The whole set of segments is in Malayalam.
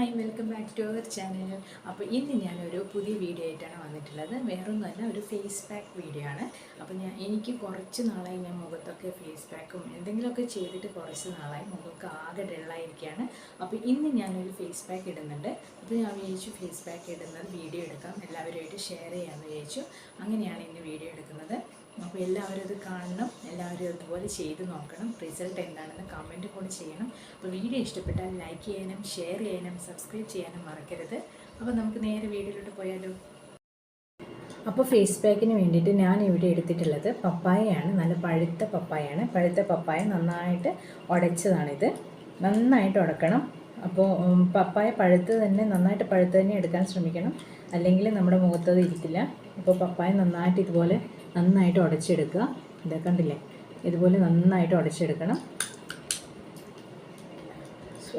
Hi welcome back to our channel. അപ്പോൾ ഇന്ന് ഞാനൊരു പുതിയ വീഡിയോ ആയിട്ടാണ് വന്നിട്ടുള്ളത്. വേറൊന്നുമല്ല, ഒരു ഫേസ് പാക്ക് വീഡിയോ ആണ്. അപ്പോൾ എനിക്ക് കുറച്ച് നാളായി ഞാൻ മുഖത്തൊക്കെ ഫേസ് പാക്കും എന്തെങ്കിലുമൊക്കെ ചെയ്തിട്ട് കുറച്ച് നാളായി മുഖമൊക്കെ ആകെ ഡള്ളായിരിക്കുകയാണ്. അപ്പോൾ ഇന്ന് ഞാനൊരു ഫേസ് പാക്ക് ഇടുന്നുണ്ട്. അപ്പോൾ ഞാൻ വിചാരിച്ചു ഫേസ് പാക്ക് ഇടുന്നത് വീഡിയോ എടുക്കാം, എല്ലാവരുമായിട്ട് ഷെയർ ചെയ്യാമെന്ന് വിചാരിച്ചു. അങ്ങനെയാണ് ഇന്ന് വീഡിയോ എടുക്കുന്നത്. അപ്പോൾ എല്ലാവരും ഇത് കാണണം, എല്ലാവരും അതുപോലെ ചെയ്ത് നോക്കണം. റിസൾട്ട് എന്താണെന്ന് കമൻറ്റ് കൂടി ചെയ്യണം. അപ്പോൾ വീഡിയോ ഇഷ്ടപ്പെട്ടാൽ ലൈക്ക് ചെയ്യാനും ഷെയർ ചെയ്യാനും സബ്സ്ക്രൈബ് ചെയ്യാനും മറക്കരുത്. അപ്പോൾ നമുക്ക് നേരെ വീഡിയോയിലോട്ട് പോയാലോ. അപ്പോൾ ഫേസ് പാക്കിന് വേണ്ടിയിട്ട് ഞാൻ ഇവിടെ എടുത്തിട്ടുള്ളത് പപ്പായയാണ്. നല്ല പഴുത്ത പപ്പായയാണ്. പഴുത്ത പപ്പായ നന്നായിട്ട് ഉടച്ചതാണിത്. നന്നായിട്ട് ഉടക്കണം. അപ്പോൾ പപ്പായ പഴുത്ത് തന്നെ, നന്നായിട്ട് പഴുത്ത് തന്നെ എടുക്കാൻ ശ്രമിക്കണം, അല്ലെങ്കിൽ നമ്മുടെ മുഖത്തത് ഇരിക്കില്ല. അപ്പോൾ പപ്പായ നന്നായിട്ട് ഇതുപോലെ നന്നായിട്ട് ഉടച്ചെടുക്കുക. ഇതൊക്കെ കണ്ടില്ലേ, ഇതുപോലെ നന്നായിട്ട് ഉടച്ചെടുക്കണം.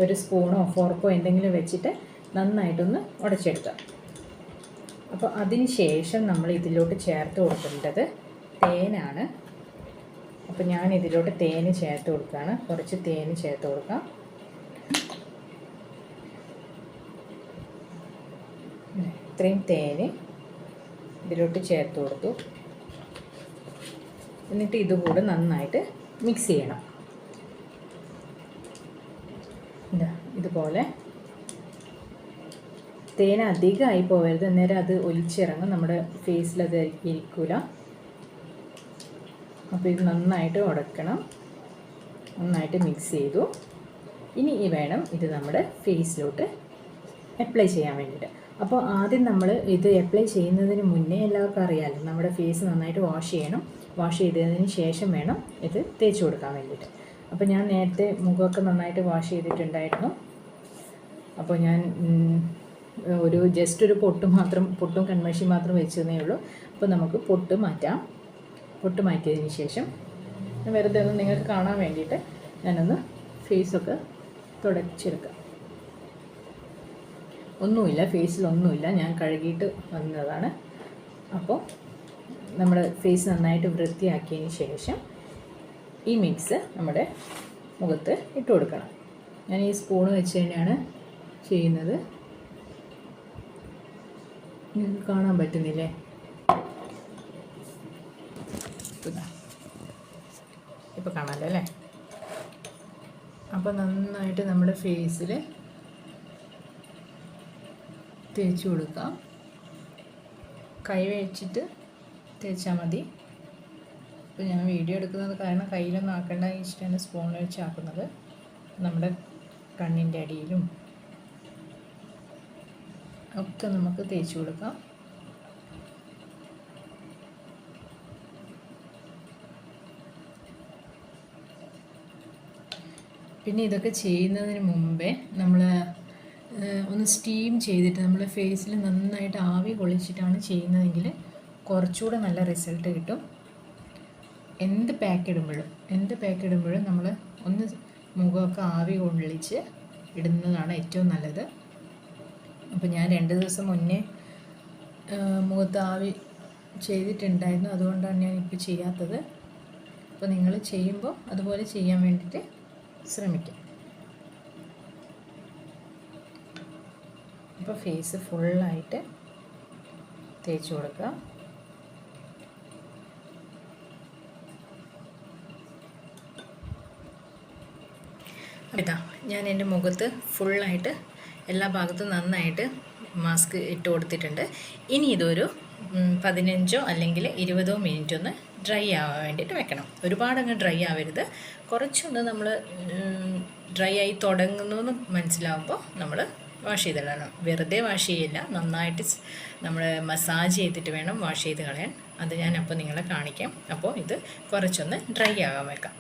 ഒരു സ്പൂണോ ഫോർക്കോ എന്തെങ്കിലും വെച്ചിട്ട് നന്നായിട്ടൊന്ന് ഉടച്ചെടുക്കുക. അപ്പോൾ അതിന് ശേഷം നമ്മൾ ഇതിലോട്ട് ചേർത്ത് കൊടുക്കേണ്ടത് തേനാണ്. അപ്പോൾ ഞാൻ ഇതിലോട്ട് തേന് ചേർത്ത് കൊടുക്കുകയാണ്. കുറച്ച് തേന് ചേർത്ത് കൊടുക്കാം. ഇത്രയും തേന് ഇതിലോട്ട് ചേർത്ത് കൊടുത്തു. എന്നിട്ട് ഇതുകൂടെ നന്നായിട്ട് മിക്സ് ചെയ്യണം. ഇതുപോലെ തേൻ അധികമായി പോകരുത്, അന്നേരം അത് ഒലിച്ചിറങ്ങും, നമ്മുടെ ഫേസിലത് ഇരിക്കില്ല. അപ്പോൾ ഇത് നന്നായിട്ട് ഉടക്കണം. നന്നായിട്ട് മിക്സ് ചെയ്തു. ഇനി വേണം ഇത് നമ്മുടെ ഫേസിലോട്ട് അപ്ലൈ ചെയ്യാൻ വേണ്ടിയിട്ട്. അപ്പോൾ ആദ്യം നമ്മൾ ഇത് അപ്ലൈ ചെയ്യുന്നതിന് മുന്നേ എല്ലാവർക്കും അറിയാമല്ലോ, നമ്മുടെ ഫേസ് നന്നായിട്ട് വാഷ് ചെയ്യണം. വാഷ് ചെയ്തതിന് ശേഷം വേണം ഇത് തേച്ച് കൊടുക്കാൻ വേണ്ടിയിട്ട്. അപ്പോൾ ഞാൻ നേരത്തെ മുഖമൊക്കെ നന്നായിട്ട് വാഷ് ചെയ്തിട്ടുണ്ടായിരുന്നു. അപ്പോൾ ഞാൻ ജസ്റ്റ് ഒരു പൊട്ടും കൺമഷി മാത്രം വെച്ചതേ ഉള്ളൂ. അപ്പോൾ നമുക്ക് പൊട്ട് മാറ്റാം. പൊട്ട് മാറ്റിയതിന് ശേഷം വെറുതെ ഒന്ന് നിങ്ങൾക്ക് കാണാൻ വേണ്ടിയിട്ട് ഞാനൊന്ന് ഫേസൊക്കെ തുടച്ചെടുക്കാം. ഒന്നുമില്ല, ഫേസിലൊന്നുമില്ല, ഞാൻ കഴുകിയിട്ട് വന്നതാണ്. അപ്പോൾ നമ്മുടെ ഫേസ് നന്നായിട്ട് വൃത്തിയാക്കിയതിന് ശേഷം ഈ മിക്സ് നമ്മുടെ മുഖത്ത് ഇട്ട് കൊടുക്കണം. ഞാൻ ഈ സ്പൂണ് വെച്ച് തന്നെയാണ് ചെയ്യുന്നത്. നിങ്ങൾക്ക് കാണാൻ പറ്റുന്നില്ലേ? ഇപ്പോൾ കാണാമല്ലോ അല്ലേ? അപ്പോൾ നന്നായിട്ട് നമ്മുടെ ഫേസിൽ തേച്ച് കൊടുക്കാം. കൈ വെച്ചിട്ട് തേച്ചാൽ മതി. ഇപ്പോൾ ഞാൻ വീഡിയോ എടുക്കുന്നത് കാരണം കയ്യിലൊന്നും ആക്കേണ്ട ഇഷ്ടമാണ് സ്പൂൺ വെച്ച് ആക്കുന്നത്. നമ്മുടെ കണ്ണിൻ്റെ അടിയിലും ഒക്കെ നമുക്ക് തേച്ച് കൊടുക്കാം. പിന്നെ ഇതൊക്കെ ചെയ്യുന്നതിന് മുമ്പേ നമ്മൾ ഒന്ന് സ്റ്റീം ചെയ്തിട്ട് നമ്മൾ ഫേസിൽ നന്നായിട്ട് ആവി കൊള്ളിച്ചിട്ടാണ് ചെയ്യുന്നതെങ്കിൽ കുറച്ചുകൂടെ നല്ല റിസൾട്ട് കിട്ടും. എന്ത് പാക്ക് ഇടുമ്പോഴും നമ്മൾ ഒന്ന് മുഖമൊക്കെ ആവി കൊള്ളിച്ച് ഇടുന്നതാണ് ഏറ്റവും നല്ലത്. അപ്പോൾ ഞാൻ 2 ദിവസം മുന്നേ മുഖത്ത് ആവി ചെയ്തിട്ടുണ്ടായിരുന്നു, അതുകൊണ്ടാണ് ഞാൻ ഇപ്പോൾ ചെയ്യാത്തത്. അപ്പോൾ നിങ്ങൾ ചെയ്യുമ്പോൾ അതുപോലെ ചെയ്യാൻ വേണ്ടിയിട്ട് ശ്രമിക്കാം. അപ്പോൾ ഫേസ് ഫുള്ളായിട്ട് തേച്ച് കൊടുക്കുക. ഇതാ ഞാൻ എൻ്റെ മുഖത്ത് ഫുള്ളായിട്ട് എല്ലാ ഭാഗത്തും നന്നായിട്ട് മാസ്ക് ഇട്ട് കൊടുത്തിട്ടുണ്ട്. ഇനി ഇതൊരു 15 അല്ലെങ്കിൽ 20 മിനിറ്റ് ഒന്ന് ഡ്രൈ ആവാൻ വേണ്ടിയിട്ട് വെക്കണം. ഒരുപാടങ്ങ് ഡ്രൈ ആവരുത്. കുറച്ചൊന്ന് നമ്മൾ ഡ്രൈ ആയി തുടങ്ങുന്നു എന്ന് മനസ്സിലാവുമ്പോൾ നമ്മൾ വാഷ് ചെയ്തിടണം. വെറുതെ വാഷ് ചെയ്യില്ല, നന്നായിട്ട് നമ്മൾ മസാജ് ചെയ്തിട്ട് വേണം വാഷ് ചെയ്ത് കളയാൻ. അത് ഞാൻ അപ്പോൾ നിങ്ങളെ കാണിക്കാം. അപ്പോൾ ഇത് കുറച്ചൊന്ന് ഡ്രൈ ആകാൻ വെക്കാം.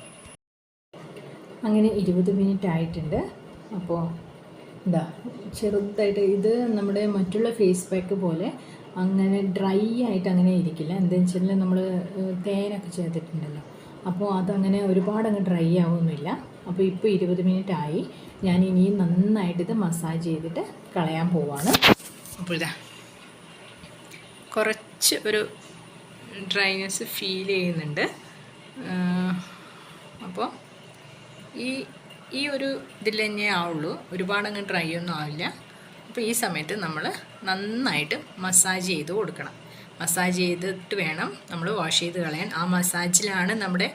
അങ്ങനെ 20 മിനിറ്റ് ആയിട്ടുണ്ട്. അപ്പോൾ ചെറുതായിട്ട് ഇത് നമ്മുടെ മറ്റുള്ള ഫേസ് പാക്ക് പോലെ അങ്ങനെ ഡ്രൈ ആയിട്ട് അങ്ങനെ ഇരിക്കില്ല. എന്താണെന്ന് വെച്ചാൽ നമ്മൾ തേനൊക്കെ ചേർത്തിട്ടുണ്ടല്ലോ, അപ്പോൾ അതങ്ങനെ ഒരുപാടങ്ങ് ഡ്രൈ ആവുന്നില്ല. അപ്പോൾ ഇപ്പോൾ 20 മിനിറ്റ് ആയി. ഞാൻ ഇനിയും നന്നായിട്ടിത് മസാജ് ചെയ്തിട്ട് കളയാൻ പോവാണ്. അപ്പോൾ കുറച്ച് ഒരു ഡ്രൈനെസ് ഫീൽ ചെയ്യുന്നുണ്ട്. അപ്പോൾ ഈ ഈ ഒരു ഇതിൽ തന്നെ ആവുള്ളൂ, ഒരുപാടങ്ങ് ഡ്രൈ ഒന്നും ആവില്ല. അപ്പോൾ ഈ സമയത്ത് നമ്മൾ നന്നായിട്ട് മസാജ് ചെയ്ത് കൊടുക്കണം. മസാജ് ചെയ്തിട്ട് വേണം നമ്മൾ വാഷ് ചെയ്ത് കളയാൻ. ആ മസാജിലാണ് നമ്മുടെ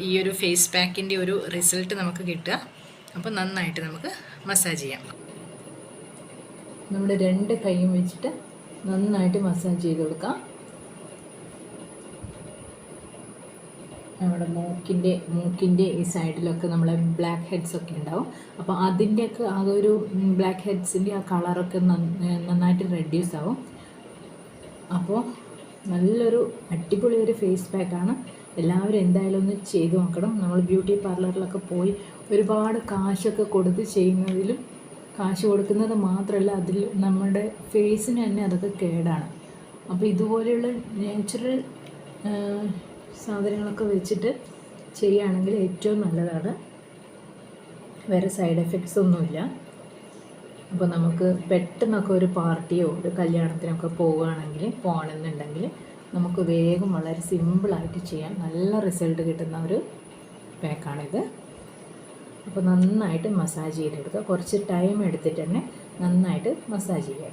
ഈ ഒരു ഫേസ് പാക്കിൻ്റെ ഒരു റിസൾട്ട് നമുക്ക് കിട്ടുക. അപ്പോൾ നന്നായിട്ട് നമുക്ക് മസാജ് ചെയ്യാം. നമ്മുടെ 2 കൈയും വെച്ചിട്ട് നന്നായിട്ട് മസാജ് ചെയ്ത് കൊടുക്കാം. നമ്മുടെ മൂക്കിൻ്റെ ഈ സൈഡിലൊക്കെ നമ്മളെ ബ്ലാക്ക് ഹെഡ്സ് ഒക്കെ ഉണ്ടാവും. അപ്പോൾ അതിൻ്റെയൊക്കെ ആ ഒരു ബ്ലാക്ക് ഹെഡ്സിൻ്റെ ആ കളറൊക്കെ നന്നായിട്ട് റെഡ്യൂസ് ആവും. അപ്പോൾ നല്ലൊരു അടിപൊളി ഒരു ഫേസ് പാക്കാണ്. എല്ലാവരും എന്തായാലും ഒന്ന് ചെയ്ത് നോക്കണം. നമ്മൾ ബ്യൂട്ടി പാർലറിലൊക്കെ പോയി ഒരുപാട് കാശൊക്കെ കൊടുത്ത് ചെയ്യുന്നതിലും, കാശ് കൊടുക്കുന്നത് മാത്രമല്ല അതിൽ നമ്മുടെ ഫേസിന് തന്നെ അതൊക്കെ കേടാണ്. അപ്പോൾ ഇതുപോലെയുള്ള നാച്ചുറൽ സാധനങ്ങളൊക്കെ വെച്ചിട്ട് ചെയ്യുകയാണെങ്കിൽ ഏറ്റവും നല്ലതാണ്. വേറെ സൈഡ് എഫക്ട്സ് ഒന്നുമില്ല. അപ്പോൾ നമുക്ക് പെട്ടെന്നൊക്കെ ഒരു പാർട്ടിയോ ഒരു കല്യാണത്തിനൊക്കെ പോകണമെന്നുണ്ടെങ്കിൽ നമുക്ക് വേഗം വളരെ സിമ്പിളായിട്ട് ചെയ്യാൻ നല്ല റിസൾട്ട് കിട്ടുന്ന ഒരു പാക്കാണിത്. അപ്പോൾ നന്നായിട്ട് മസാജ് ചെയ്തെടുക്കുക. കുറച്ച് ടൈം എടുത്തിട്ട് തന്നെ നന്നായിട്ട് മസാജ് ചെയ്യുക.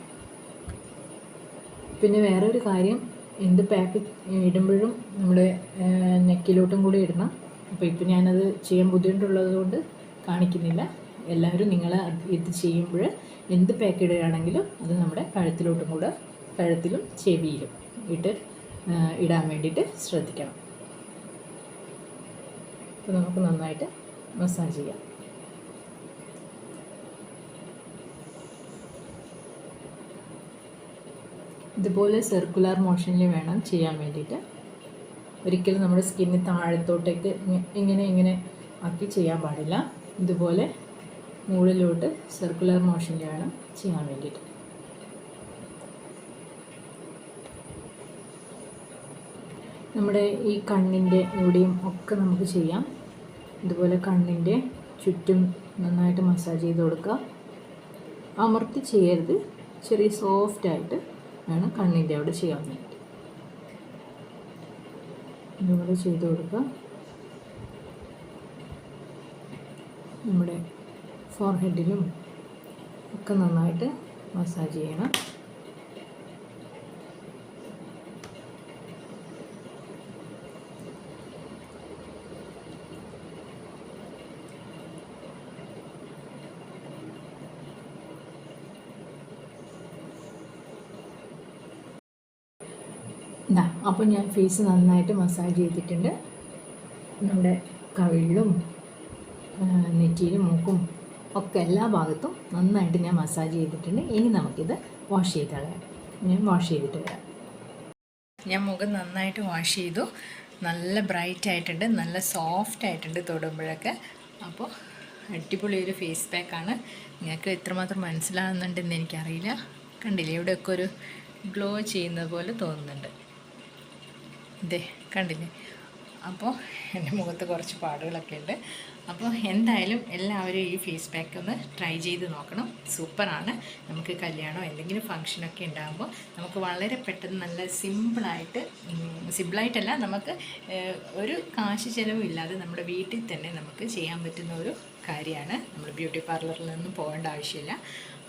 പിന്നെ വേറൊരു കാര്യം, എന്ത് പാക്ക് ഇടുമ്പോഴും നമ്മുടെ നെക്കിലോട്ടും കൂടി ഇടണം. അപ്പോൾ ഇപ്പോൾ ഞാനത് ചെയ്യാൻ ബുദ്ധിമുട്ടുള്ളത് കൊണ്ട് കാണിക്കുന്നില്ല. എല്ലാവരും നിങ്ങൾ ഇത് ചെയ്യുമ്പോൾ എന്ത് പാക്ക് ഇടുകയാണെങ്കിലും അത് നമ്മുടെ കഴുത്തിലും ചെവിയിലും ഇടാൻ വേണ്ടിയിട്ട് ശ്രദ്ധിക്കണം. അപ്പോൾ നമുക്ക് നന്നായിട്ട് മസാജ് ചെയ്യാം. ഇതുപോലെ സർക്കുലർ മോഷനിൽ വേണം ചെയ്യാൻ വേണ്ടിയിട്ട്. ഒരിക്കലും നമ്മുടെ സ്കിന്നിന് താഴത്തോട്ടേക്ക് ഇങ്ങനെ ആക്കി ചെയ്യാൻ പാടില്ല. ഇതുപോലെ മുകളിലോട്ട് സർക്കുലർ മോഷനിൽ വേണം ചെയ്യാൻ വേണ്ടിയിട്ട്. നമ്മുടെ ഈ കണ്ണിൻ്റെ ഇവിടെയും ഒക്കെ നമുക്ക് ചെയ്യാം. ഇതുപോലെ കണ്ണിൻ്റെ ചുറ്റും നന്നായിട്ട് മസാജ് ചെയ്ത് കൊടുക്കുക. അമർത്തി ചെയ്യരുത്, ചെറിയ സോഫ്റ്റായിട്ട് വേണം കണ്ണിൻ്റെ അവിടെ ചെയ്യാൻ വേണ്ടി. ഇതുപോലെ ചെയ്ത് കൊടുക്കുക. നമ്മുടെ ഫോർഹെഡിലും ഒക്കെ നന്നായിട്ട് മസാജ് ചെയ്യണം. അപ്പോൾ ഞാൻ ഫേസ് നന്നായിട്ട് മസാജ് ചെയ്തിട്ടുണ്ട്. നമ്മുടെ കവിളിലും നെറ്റിയിലും മൂക്കും ഒക്കെ എല്ലാ ഭാഗത്തും നന്നായിട്ട് ഞാൻ മസാജ് ചെയ്തിട്ടുണ്ട്. ഇനി നമുക്കിത് വാഷ് ചെയ്ത് കളയാം. ഞാൻ വാഷ് ചെയ്തിട്ട് വരാം. ഞാൻ മുഖം നന്നായിട്ട് വാഷ് ചെയ്തു. നല്ല ബ്രൈറ്റ് ആയിട്ടുണ്ട്, നല്ല സോഫ്റ്റ് ആയിട്ടുണ്ട് തൊടുമ്പോഴൊക്കെ. അപ്പോൾ അടിപൊളി ഒരു ഫേസ് പാക്കാണ്. നിങ്ങൾക്ക് എത്രമാത്രം മനസ്സിലാകുന്നുണ്ടെന്ന് എനിക്കറിയില്ല. കണ്ടില്ലേ, ഇവിടെയൊക്കെ ഒരു ഗ്ലോ ചെയ്യുന്നത് പോലെ തോന്നുന്നുണ്ട്. ഇതേ കണ്ടില്ലേ. അപ്പോൾ എൻ്റെ മുഖത്ത് കുറച്ച് പാടുകളൊക്കെ ഉണ്ട്. അപ്പോൾ എന്തായാലും എല്ലാവരും ഈ ഫേസ് പാക്ക് ഒന്ന് ട്രൈ ചെയ്ത് നോക്കണം. സൂപ്പറാണ്. നമുക്ക് കല്യാണമോ എന്തെങ്കിലും ഫങ്ഷനൊക്കെ ഉണ്ടാകുമ്പോൾ നമുക്ക് വളരെ പെട്ടെന്ന് നല്ല സിമ്പിളായിട്ടല്ല, നമുക്ക് ഒരു കാശ് ചിലവും ഇല്ലാതെ നമ്മുടെ വീട്ടിൽ തന്നെ നമുക്ക് ചെയ്യാൻ പറ്റുന്ന ഒരു കാര്യമാണ്. നമ്മൾ ബ്യൂട്ടി പാർലറിൽ നിന്നും പോകേണ്ട ആവശ്യമില്ല.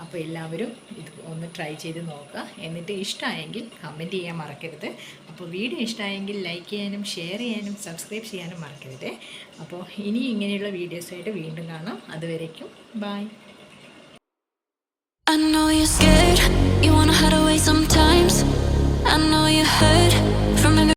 അപ്പോൾ എല്ലാവരും ഇത് ഒന്ന് ട്രൈ ചെയ്ത് നോക്കുക. എന്നിട്ട് ഇഷ്ടമായെങ്കിൽ കമൻറ്റ് ചെയ്യാൻ മറക്കരുത്. അപ്പോൾ വീഡിയോ ഇഷ്ടമായെങ്കിൽ ലൈക്ക് ചെയ്യാനും ഷെയർ ചെയ്യാനും സബ്സ്ക്രൈബ് ചെയ്യാനും മറക്കരുത്. അപ്പോൾ ഇനി ഇങ്ങനെയുള്ള വീഡിയോസായിട്ട് വീണ്ടും കാണാം. അതുവരേക്കും by. I know you're scared, you wanna hide away sometimes. I know you hurt.